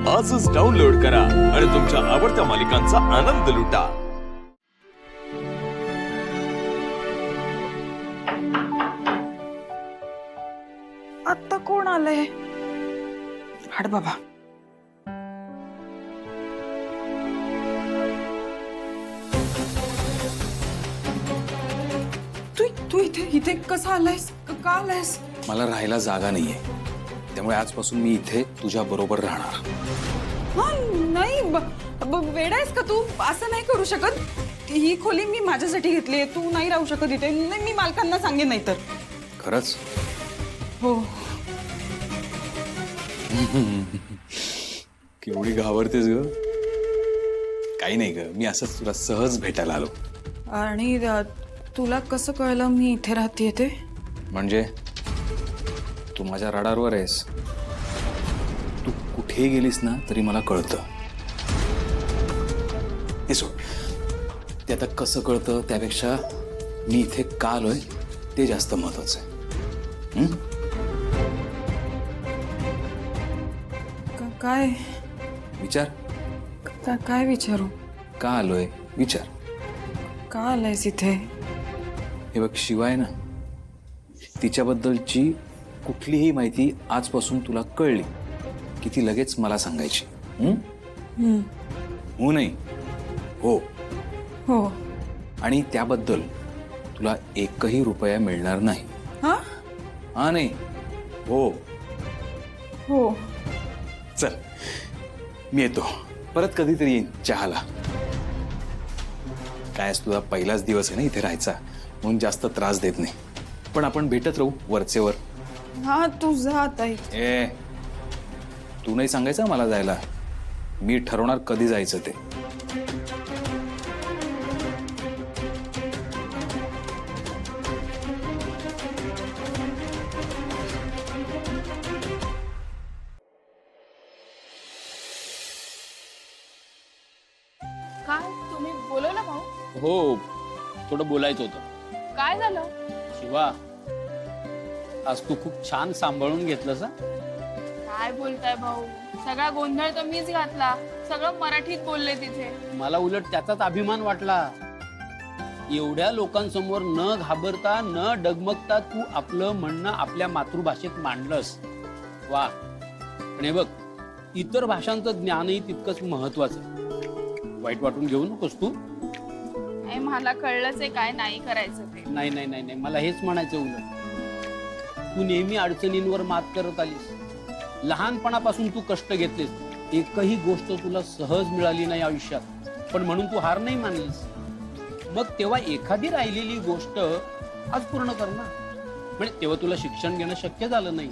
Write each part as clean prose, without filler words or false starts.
आजच डाउनलोड करा आणि तुमच्या आवडत्या मालिकांचा आनंद लुटा। आता कोण आलंय? हाड बाबा। तू तू इथे इथे कसा आलायस? का आलायस? मला राहायला जागा नाहीये, त्यामुळे आजपासून मी इथे तुझ्या बरोबर राहणार। हा नाही, वेडा आहेस का तू? असं नाही करू शकत। ही खोली मी माझ्यासाठी घेतली आहे, तू नाही राहू शकत इथे। नाही, मी मालकांना सांगेन नाही तर। खरंच? हो। केवढी घाबरतेस ग? काही नाही ग, मी असंच तुला सहज भेटायला आलो। आणि तुला कसं कळलं मी इथे राहतेय ते? म्हणजे तू माझ्या रडारवर आहेस। तू कुठे गेलीस ना तरी मला कळतं। हे सोड, ते आता कसं कळतं त्यापेक्षा मी इथे का आलोय ते जास्त महत्वाचं आहे। काय विचार। काय विचारू? का आलोय विचार। का आलायस इथे? हे बघ, शिवाय ना तिच्याबद्दलची कुठलीही माहिती आजपासून तुला कळली की ती लगेच मला सांगायची। हो नाही? हो हो। आणि त्याबद्दल तुला एकही रुपया मिळणार नाही। हा? हा नाही, हो हो। चल मी येतो, परत कधीतरी येईन चहाला। काय तुझा पहिलाच दिवस आहे ना इथे राहायचा, म्हणून जास्त त्रास देत नाही, पण आपण भेटत राहू वरचेवर। हा तू जा आता इथे। ए, तू नाही सांगायचं मला जायला, मी ठरवणार कधी जायचं ते। काय तुम्ही बोलवलं भाऊ? हो, थोडं बोलायचं होतं। काय झालं? शिवा, आज तू खूप छान सांभाळून घेतलंस हं? काय बोलताय भाऊ? सगळा गोंधळ तर मीच घातला, सगळं मराठीत बोलले तिथे। मला उलट त्याचाच अभिमान वाटला। एवढ्या लोकांसमोर न घाबरता न डगमगता तू आपलं म्हणणं आपल्या मातृभाषेत मांडलंस। वा। पण हे बघ, इतर भाषांचं ज्ञानही तितकंच महत्वाचं आहे। वाईट वाटून घेऊ नकोस तू। नाही, मला कळलंच आहे काय नाही करायचं ते। नाही नाही नाही नाही, मला हेच म्हणायचं उलट तू नेहमी अडचणींवर मात करत आलीस, लहानपणापासून तू कष्ट घेतलेस, एकही गोष्ट तुला सहज मिळाली नाही आयुष्यात, पण म्हणून तू हार नाही मानलीस। मग तेव्हा एखादी राहिलेली गोष्ट आज पूर्ण कर ना। म्हणजे तेव्हा तुला शिक्षण घेणं शक्य झालं नाही,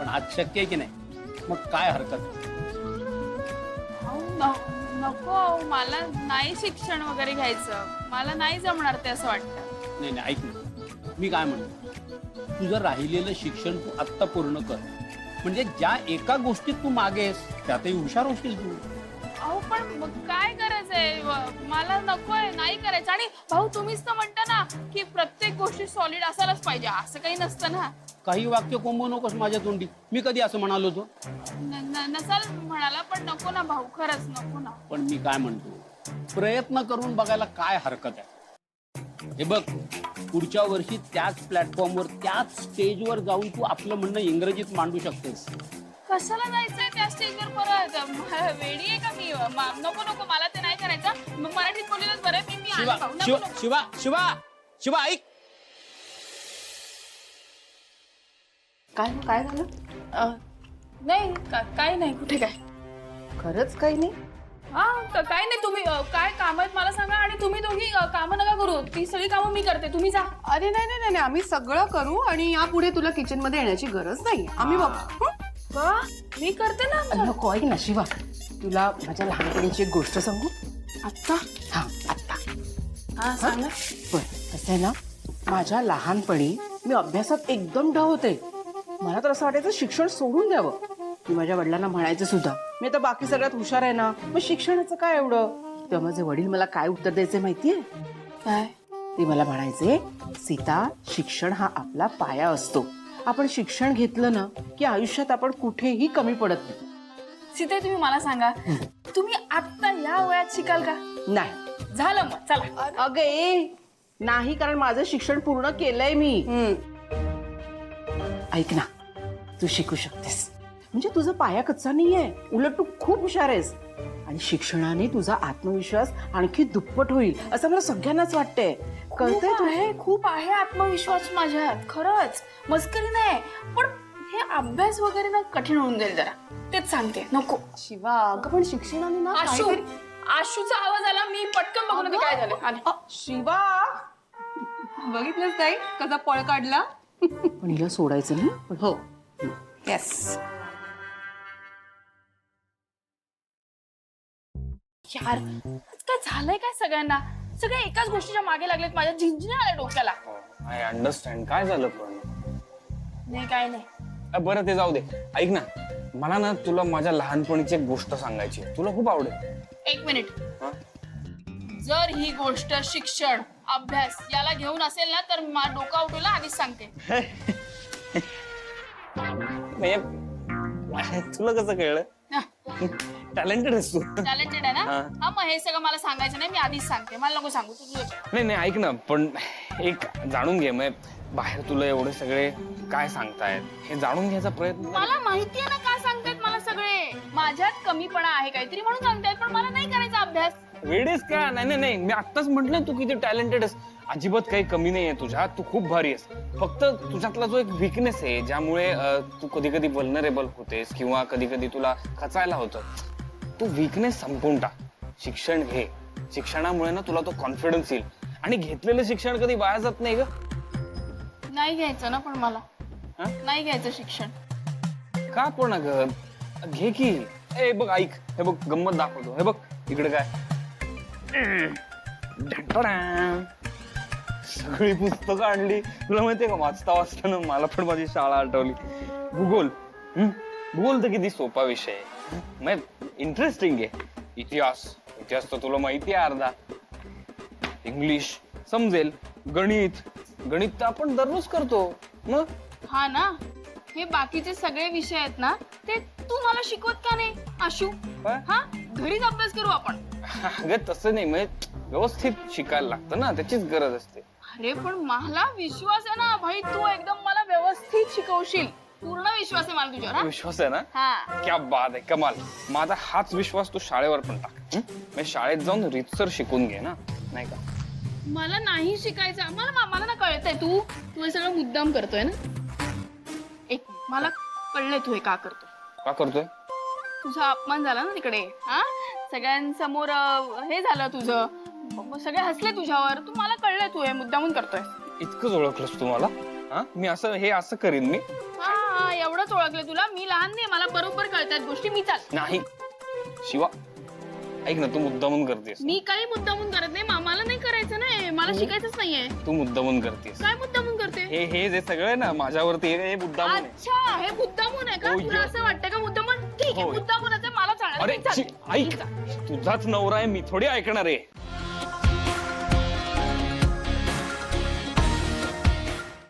पण आज शक्य आहे की नाही, मग काय हरकत? नको, मला नाही शिक्षण वगैरे घ्यायचं, मला नाही जमणार ते असं वाटतं। नाही नाही, ऐक ना, मी काय म्हणतो, तुझं राहिलेलं शिक्षण तू आत्ता पूर्ण कर, म्हणजे ज्या एका गोष्टीत तू मागेस त्यातही हुशार होशील तू। अहो पण मग काय करायचंय? मला नकोय, नाही करायचं। आणि भाऊ तुम्हीच तर म्हणता ना की प्रत्येक गोष्टी सॉलिड असायलाच पाहिजे, असं काही नसतं ना। काही वाक्य कोंबू नकोस माझ्या तोंडी, मी कधी असं म्हणालो होतो? नसाल म्हणाला, पण नको ना भाऊ, खरंच नको ना। पण मी काय म्हणतो, प्रयत्न करून बघायला काय हरकत आहे? हे बघ, पुढच्या वर्षी त्याच प्लॅटफॉर्मवर त्याच स्टेजवर जाऊन तू आपलं म्हणणं इंग्रजीत मांडू शकतेस। कशाला जायचंय त्या स्टेजवर परत? वेडी आहे का मी? नको नको, मला ते नाही करायचं, मराठीत बोललेलंच बरं। मी आले शिवा भाऊ, नको शिवा नको। शिवा शिवा शिवा, ऐक। काय झालं? नाही काही नाही, कुठे काय? खरंच काही नाही? हा काय नाही, तुम्ही काय काम आहेत मला सांगा, आणि तुम्ही दोघी कामं नका करू, ती सगळी कामं मी करते, तुम्ही जा। अरे नाही नाही नाही, आम्ही सगळं करू आणि यापुढे तुला किचन मध्ये येण्याची गरज नाही, आम्ही बघू। वा, मी करते ना। नको, ऐक ना शिवा, तुला माझ्या लहानपणीची एक गोष्ट सांगू? आत्ता? हा आत्ता। हा सांगा। बर, कसं आहे ना, माझ्या लहानपणी मी अभ्यासात एकदम ढ होते। मला तर असं वाटायचं शिक्षण सोडून द्यावं। मी माझ्या वडिलांना म्हणायचं सुद्धा, मी आता बाकी सगळ्यात हुशार आहे ना, मग शिक्षणाचं काय एवढं? तेव्हा माझे वडील मला काय उत्तर द्यायचे माहितीये? काय? ते मला म्हणायचे, सीता, शिक्षण हा आपला पाया असतो, आपण शिक्षण घेतलं ना की आयुष्यात आपण कुठेही कमी पडत नाही। सीते तुम्ही मला सांगा तुम्ही आता या वयात शिकाल का? नाही झालं मग चला. अगं ए नाही, कारण माझं शिक्षण पूर्ण केलंय मी. ऐक ना, तू शिकू शकतेस. म्हणजे तुझा पाया कच्चा नाहीये, उलट तू खूप हुशार आहेस आणि शिक्षणाने तुझा आत्मविश्वास आणखी दुप्पट होईल असं मला सगळ्यांनाच वाटतंय. कळतंय तुला? खूप आहे आत्मविश्वास माझ्यात, खरंच मस्करी नाही. पण हे अभ्यास वगैरे ना कठीण होऊन जाईल जरा, तेच सांगते. नको शिवा, अगं पण शिक्षणाने ना आशू, काहीतरी- आशूचा आवाज आला, मी पटकन बघून येते काय झालं. आले. शिवा, बघितलंच ताई कसा पळ काढला. पण हिला सोडायचं नाही. हो येस. यार काय झालंय काय सगळ्यांना? सगळे एकाच गोष्टीच्या मागे लागलेत, माझ्या झिंझिण्या आल्या डोक्याला. I understand. काय झालं पण? नाही काय नाही. बरं ते जाऊ दे. ऐक ना, मला ना तुला माझ्या लहानपणीची एक गोष्ट सांगायची आहे. तुला खूप आवडेल. एक मिनिट. हा? जर ही गोष्ट शिक्षण अभ्यास याला घेऊन असेल ना तर डोका उठवला आधीच सांगते. म्हणजे तुला कसं कळलं? टॅलेंटेड आहेस तू. टॅलेंटेड आहे ना? हा. हा मग हे सगळं मला सांगायचं नाही, मी आधीच सांगते. मला नको सांगू, तुझं नाही नाही, ऐक ना, पण एक जाणून घे. मग बाहेर तुला एवढे सगळे काय सांगतायत हे जाणून घ्यायचा प्रयत्न. मला माहिती आहे ना काय सांगतायत मला सगळे. माझ्यात कमीपणा आहे काहीतरी म्हणून सांगतायत, पण मला नाही करायचा अभ्यास. वेळेस का? नाही नाही नाही, मी आत्ताच म्हटलं तू किती टॅलेंटेड आहेस. अजिबात काही कमी नाहीये तुझ्यात. तू खूप भारी आहेस. फक्त तुझ्यातला जो एक वीकनेस आहे ज्यामुळे तू कधी कधी वल्नरेबल होतेस किंवा कधी कधी तुला खचायला होतं, तू वीकनेस संपवून टाक. शिक्षण घे. शिक्षणामुळे ना तुला तो कॉन्फिडन्स येईल आणि घेतलेलं शिक्षण कधी वाया जात नाही ग. नाही घ्यायचं ना पण मला. हा? नाही घ्यायचं शिक्षण. का पण ग? घे की. ए बघ, ऐक, हे बघ गंमत दाखवतो. हे बघ इकडे काय, सगळी पुस्तकं आणली. तुला माहितीये का, वाचता वाचताना मला पण माझी शाळा आठवली. भूगोल. भूगोल तर किती सोपा विषय आहे, इंटरेस्टिंग आहे. इतिहास इतिहास तर तुला माहिती आहे अर्धा. इंग्लिश समजेल. गणित गणित तर आपण दररोज करतो. मग हा ना, हे बाकीचे सगळे विषय आहेत ना ते तू मला शिकवत का नाही आशू? काय? हा घरीच अभ्यास करू आपण. अगं तसं नाही, म्हणजे व्यवस्थित शिकायला लागतं ना, त्याचीच गरज असते. अरे पण मला विश्वास आहे ना भाई, तू एकदम मला व्यवस्थित शिकवशील. पूर्ण विश्वास आहे मला तुझ्यावर. विश्वास आहे ना? हा. क्या बात आहे, कमाल. माझा हाच विश्वास तू शाळेवर पण टाक. म्हणजे शाळेत जाऊन रीतसर शिकून घे ना, नाही का? मला नाही शिकायचं. मला ना कळतंय तू हे सगळं मुद्दाम करतोय ना. एक मला कळलंय तू हे का करतो. का करतोय? तुझा अपमान झाला ना तिकडे. हा सगळ्यांसमोर हे झालं तुझं, सगळे हसले तुझ्यावर. तू मला कळलंय तू हे मुद्दामून करतोय. इतकंच ओळखलंस तू मला? हा, मी असं करीन मी? हा एवढंच ओळखलं तुला. मी लहान नाही, मला बरोबर कळतात गोष्टी. मी चाल. नाही शिवा, ऐक ना, तू मुद्दामून करतेस. मी काही मुद्दामून करत नाही. मला नाही करायचं नाही, मला शिकायचंच नाहीये. तू मुद्दामून करतेस. काय मुद्दामून करते? हे जे सगळं आहे ना माझ्यावरती, हे मुद्दामून आहे. अच्छा, हे मुद्दामून आहे का? हो, तुला असं वाटतं का मुद्दामून? ठीक आहे, हो. मुद्दामूनच आहे. मला चालणार अरे नाही. चाल. ऐक, तुझाच नवरा आहे, मी थोडी ऐकणार आहे.